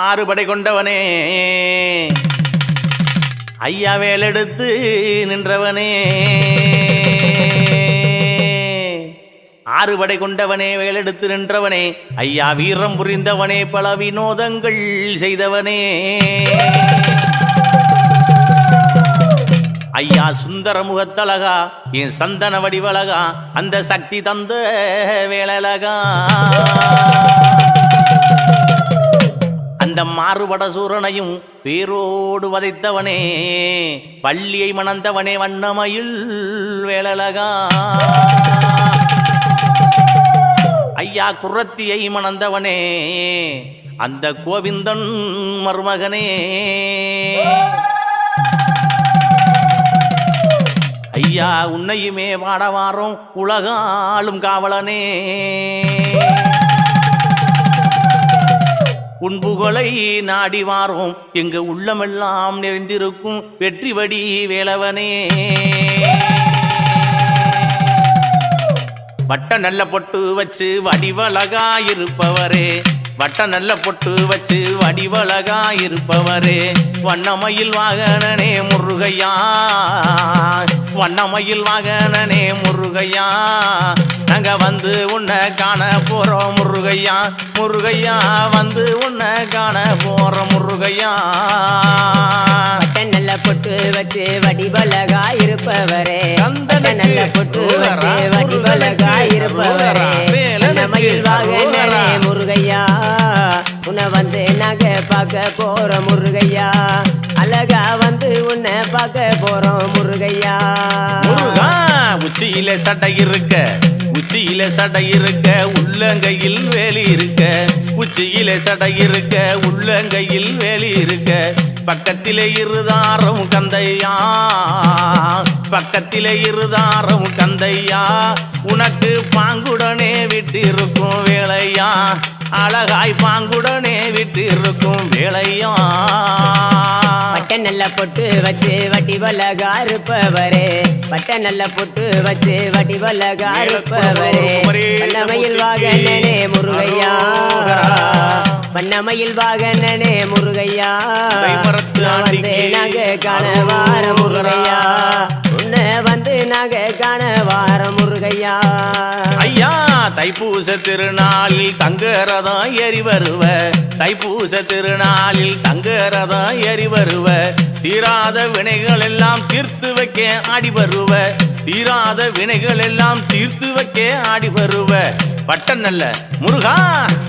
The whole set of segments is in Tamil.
ஆறுபடை கொண்டவனே ஐயா வேலெடுத்து நின்றவனே ஆறுபடை கொண்டவனே வேலெடுத்து நின்றவனே ஐயா வீரம் புரிந்தவனே பல வினோதங்கள் செய்தவனே ஐயா சுந்தர முகத்தழகா என் சந்தன வடிவழகா அந்த சக்தி தந்த வேலழகா அந்த மாறுபட சூரனையும் பேரோடு வதைத்தவனே பள்ளியை மணந்தவனே வண்ணமயில் வேலழகா ஐயா குரத்தியை மணந்தவனே அந்த கோவிந்தன் மருமகனே ஐயா உன்னையுமே பாடவாரோம் உலகாலும் காவலனே உன்புகளை நாடி வாரோம் எங்க உள்ளமெல்லாம் நிறைந்திருக்கும் வெற்றி வடி வேலவனே வட்ட நல்ல பொட்டு வச்சு வடிவழகா இருப்பவரே வட்ட நல்ல பொட்டு வச்சு வடிவழகா இருப்பவரே வண்ணமயில் வாகனனே முருகையா வண்ணமயில் வாகனனே முருகையா நாங்க வந்து உன்னை காண போறோம் முருகையா முருகையா வந்து உன்னை காண போறோம் முருகையா நல்ல பொட்டு வச்சு வடிவழகா இருப்பவரே நல்ல பொட்டு வச்சு வடிவழகா இருப்பவரே வண்ணமயில் வாகனனே முருகையா உன்னை வந்து நாங்க பார்க்க போறோம் முருகையா அழகா வந்து உன்னை பார்க்க போறோம் முருகையா முருகா உச்சியில சடை இருக்க உச்சியில சடை இருக்க உள்ளங்கையில் வேலி இருக்க உச்சியில சடை இருக்க உள்ளங்கையில் வேலி இருக்க பக்கத்திலே இருதாரம் கந்தையா பக்கத்திலே இருதாரம் கந்தையா உனக்கு பாங்குடனே விட்டிருக்கும் வேலையா அழகாய் பாங்குடனே விட்டிருக்கும் வேலையா பட்ட நல்ல பொட்டு வச்சு வடிவழகா இருப்பவரே பட்ட நல்ல பொட்டு வச்சு வடிவழகா இருப்பவரே வண்ணமயில் வாகனனே முருகையா வண்ணமயில் வாகனனே முருகையா வந்து நாங்க காணவார முருகையா உன்னை வந்து நாங்க காணவார முருகையா ஐயா தைப்பூச திருநாளில் தங்கரதம் ஏறி வருவ தைப்பூச திருநாளில் தங்கரதம் ஏறி வருவ தீராத வினைகள் எல்லாம் தீர்த்து வைக்க ஆடி வருவ தீராத வினைகள் எல்லாம் தீர்த்து வைக்க ஆடி வருவ வட்ட நல்ல முருகா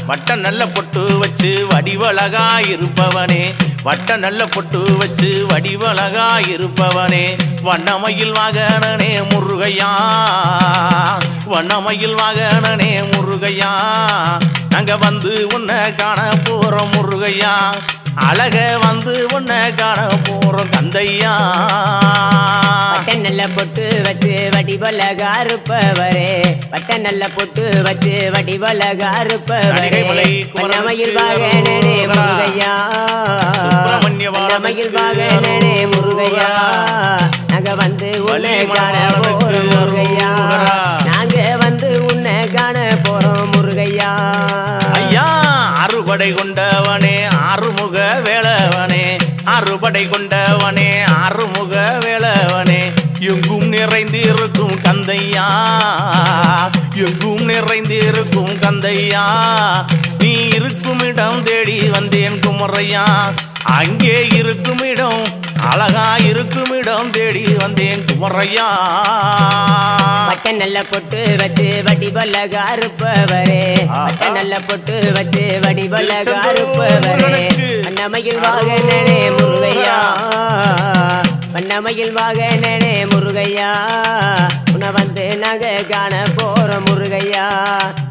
வட்ட நல்ல பொட்டு வச்சு வடிவழகா இருப்பவனே வட்ட நல்ல பொட்டு வச்சு வடிவழகா இருப்பவனே வண்ணமயில் வாகனனே முருகையா வண்ணமயில் வாகனனே முருகையா நாங்க வந்து உன்னை காண போறோம் முருகையா அழக வந்து உன்னை காண போறோம் கந்தையா வட்ட நல்ல பொட்டு வச்சு வடிவழகா இருப்பவரே வட்ட நல்ல பொட்டு வச்சு வடிவழகா இருப்பவரே வண்ணமயில் வாகனனே முருகையா வண்ணமயில் வாகனனே முருகையா நாங்க வந்து உன்னை காண போறோம் முருகையா நாங்க வந்து உன்னை காண போறோம் முருகையா ஐயா அறுபடை கொண்டவனே ஆறுமுக வேளவனே அறுபடை கொண்டவனே ஆறுமுக வேளவனே எங்கும் நிறைந்திருக்கும் கந்தையா எங்கும் நிறைந்திருக்கும் கந்தையா நீ இருக்கும் இடம் தேடி வந்தேன் குமரையா அங்கே இருக்கும் இடம் அழகா இருக்கும் இடம் தேடி வந்தேன் குமரையா வட்ட நல்ல பொட்டு வச்சு வடிவழகா இருப்பவரே வட்ட நல்ல பொட்டு வச்சு வடிவழகா இருப்பவரே வண்ணமயில் வாகனனே முருகையா வண்ணமயில் வாகனனே முருகையா உன்னை வந்து நாங்க காண போறோம் முருகையா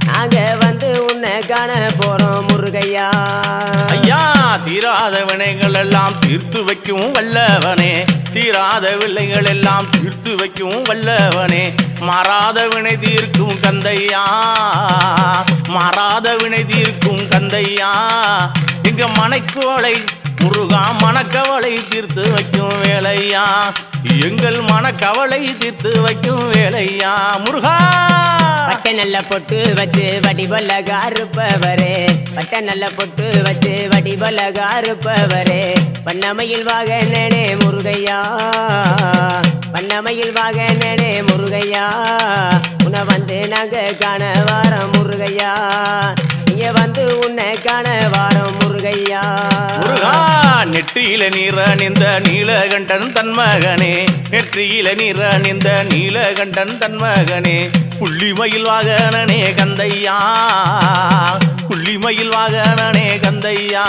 நாங்க வந்து உன்னை காண போறோம் முருகையா ஐயா தீராத வினைகள் எல்லாம் தீர்த்து வைக்கும் வல்லவனே தீராத வில்லைகள் எல்லாம் தீர்த்து வைக்கும் வல்லவனே மாறாத வினை தீர்க்கும் கந்தையா மாறாத வினை தீர்க்கும் கந்தையா எங்க மனைக்கோளை முருகா மனக்கவலை தீர்த்து வைக்கும் வேலையா எங்கள் மனக்கவலை தீர்த்து வைக்கும் வேலையா முருகா பட்டை நல்ல பொட்டு வச்சு வடிவலகா இருப்பவரே பட்டை நல்ல பொட்டு வச்சு வடிவலகா இருப்பவரே பண்ணமையில் வாகனனே முருகையா பண்ணமையில் வாகனனே முருகையா உன்னை வந்து நாங்க காண வாரம் முருகையா இங்க வந்து உன்னை காண வாரம் முருகையா முருகா நெற்றியில நீர் அணிந்த நீலகண்டன் தன் மகனே நெற்றியில நீர் அணிந்த நீலகண்டன் தன் மகனே புள்ளிமயில் வாகனனே கந்தையா புள்ளிமயில் வாகனனே கந்தையா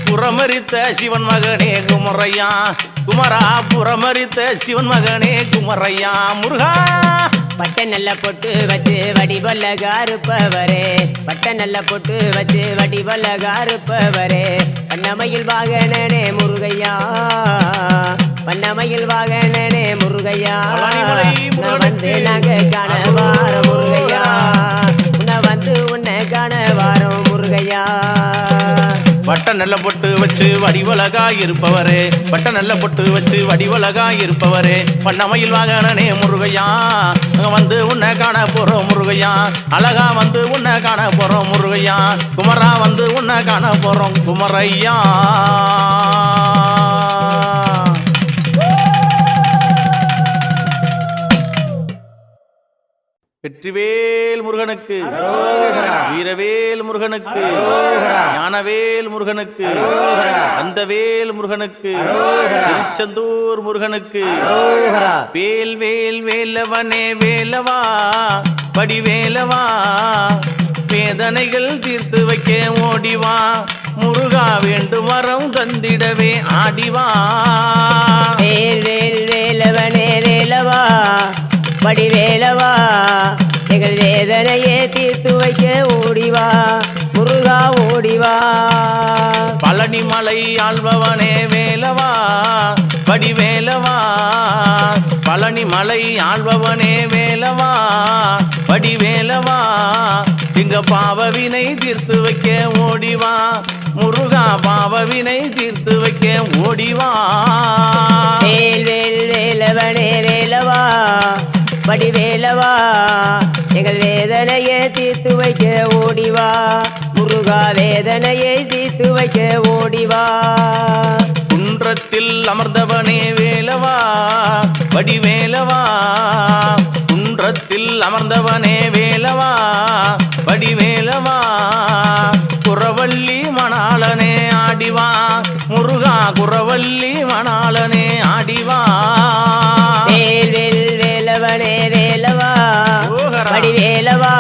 புறமரித்த சிவன் மகனே குமரையா குமரா புறமரித்த சிவன் மகனே குமரையா முருகா பட்டை நல்ல பொட்டு வச்சு வடிவலகா இருப்பவரே பட்டை நல்ல பொட்டு வச்சு வடிவலகா இருப்பவரே பண்ணமையில் வாகனனே முருகையா பண்ணமையில் வாகனனே முருகையா உன்னை வந்து நாங்க காண வாரம் முருகையா உன்னை வந்து உன்னை காண வாரம் முருகையா வட்ட நல்ல பொட்டு வச்சு வடிவலகா இருப்பவரே வட்ட நல்ல பொட்டு வச்சு வடிவலகா இருப்பவரே பண்ணமையில் வாகனனே முருகையா அங்க வந்து உன்னை காண போறோம் முருகையா அழகா வந்து உன்னை காண போறோம் முருகையா குமரா வந்து உன்னை காண போறோம் குமரையா வெற்றிவேல் முருகனுக்கு வீரவேல் முருகனுக்கு ஞானவேல் முருகனுக்கு அந்தவேல் முருகனுக்கு திருச்செந்தூர் முருகனுக்கு வேல் வேல் வேலவனே வேலவா படிவேலவா வேதனைகள் தீர்த்து வைக்க ஓடிவா முருகா வேண்டும் வரம் தந்திடவே ஆடிவா வேல் வேல் வேலவனே வேலவா படிவேலவா எங்கள் வேதனையே தீர்த்து வைக்க ஓடிவா முருகா ஓடிவா பழனிமலை ஆள்பவனே வேலவா படிவேலவா பழனிமலை ஆள்பவனே வேலவா படிவேலவா எங்க பாவவினை தீர்த்து வைக்க ஓடிவா முருகா பாவவினை தீர்த்து வைக்க ஓடிவா வேல் வேல் வேலவனே வேலவா படிவேலவா எங்கள் வேதனையை தீர்த்து வைக்க ஓடிவா முருகா வேதனையை தீர்த்து வைக்க ஓடிவா குன்றத்தில் அமர்ந்தவனே வேலவா வடிவேலவா குன்றத்தில் அமர்ந்தவனே வேலவா வடிவேலவா குறவள்ளி மணாளனே ஆடிவா முருகா குறவள்ளி மணாளனே ஆடிவா வேல் வேல் வேலவனே வேலவா வடிவேலவா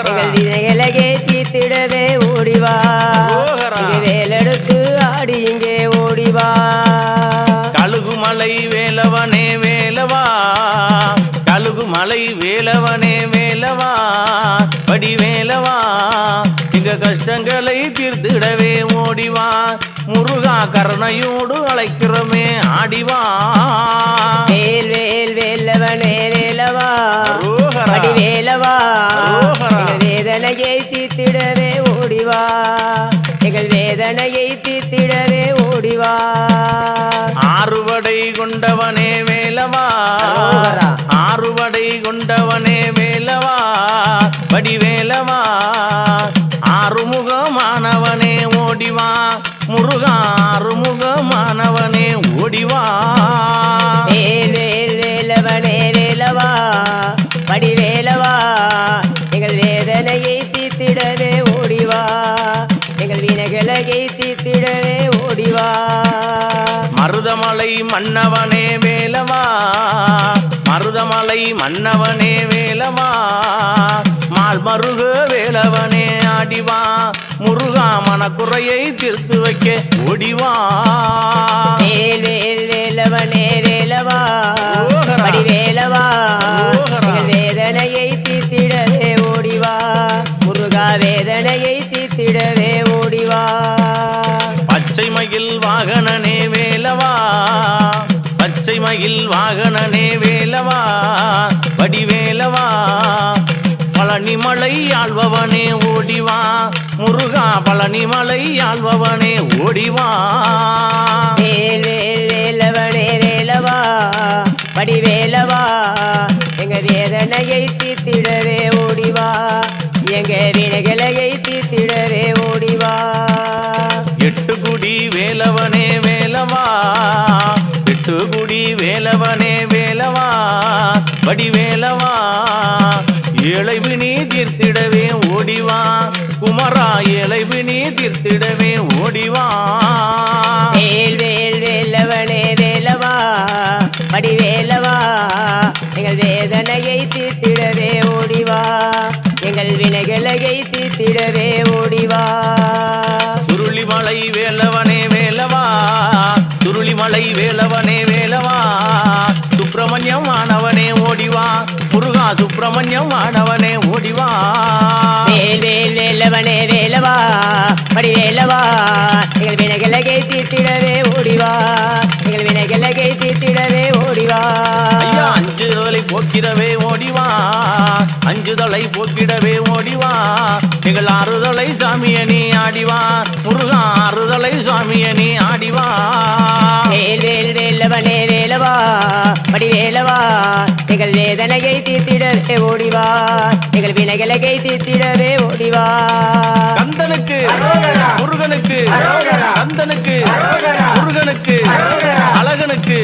எங்கள் வினைகளை தீர்த்திடவே ஓடிவா இங்கு வேலெடுத்து ஆடி இங்கே ஓடிவா கழுகுமலை வேலவனே வேலவா கழுகுமலை வேலவனே வேலவா வடிவேலவா எங்க கஷ்டங்களை தீர்த்திடவே ஓடிவா முருகா கருணையோடு அழைக்கிறோமே ஆடிவா வேல் வேல் வேலவனே வேலவா வடிவேலவா எங்கள் வேதனையை தீர்த்திடவே ஓடிவா எங்கள் வேதனையை தீர்த்திடவே ஓடிவா ஆறுவடை கொண்டவனே வேலவா ஆறுவடை கொண்டவனே வேலவா வடிவேலவா ஆறுமுகமானவனே ஓடிவா முருகா ஆறுமுகமானவனே ஓடிவா வேல் வேல் வேலவனே வேலவா வடிவேலவா எங்கள் வேதனையை தீர்த்திடவே ஓடிவா எங்கள் வினைகளை தீர்த்திடவே ஓடிவா மருதமலை மன்னவனே வேலவா மருதமலை மன்னவனே வேலவா மால் மருக வேலவனே ஆடிவா முருகா மனக்குறையை தீர்த்து வைக்க ஓடிவா வேல் வேல் வேலவனே வேலவா வடிவேலவா எங்கள் வேதனையை தீர்த்திடவே ஓடிவா முருகா வேதனையை தீர்த்திடவே ஓடிவா பச்சை மயில் வாகனனே வேலவா பச்சை மயில் வாகனனே வேலவா வடிவேலவா பழனிமலை ஆள்பவனே ஓடிவா முருகா பழனிமலை ஆள்பவனே ஓடிவா வேல் வேல் வேலவனே வேலவா வடிவேலவா எங்க வேதனையை தீர்த்திடவே ஓடிவா எங்க வினைகளையை தீர்த்திடவே ஓடிவா எட்டுக்குடி வேலவனே வேலவா எட்டுக்குடி வேலவனே வேலவா வடிவேலவா ஏழை வினி தீர்த்திடவே ஓடிவா குமரா ஏழை வினி தீர்த்திடவே ஓடிவா வேல் வேல் வேலவனே வேலவா வடிவேலவா எங்கள் வேதனையை தீர்த்திடவே ஓடிவா எங்கள் வினைகளையை தீர்த்திடவே ஓடிவா சுருளிமலை வேலவனே வேலவா சுருளிமலை வேலவனே வேலவா சுப்பிரமணியம் ஆனவனே ஓடிவா முருகா சுப்பிரமணியம் ஆனவனே ஓடிவா வேல் வேல் வேலவனே வேலவா வடிவேலவா எங்கள் வினைகளையை தீர்த்திடவே ஓடிவா எங்கள் வினைகளையை தீர்த்திடவே ஓடிவா ஐயா அஞ்சுதலை போக்கிடவே ஓடிவா அஞ்சுதலை போக்கிடவே ஓடிவா எங்கள் ஆறுதலை சாமியனி ஆடிவா முருகா ஆறுதலை சாமியனி ஆடிவா வேல் வேல் வேலவனே வேலவா வடிவேலவா எங்கள் வேதனையை தீர்த்திடவே ஓடிவா எங்கள் வினைகளையை தீர்த்திடவே ஓடிவா கந்தனுக்கு முருகனுக்கு கந்தனுக்கு முருகனுக்கு அழகனுக்கு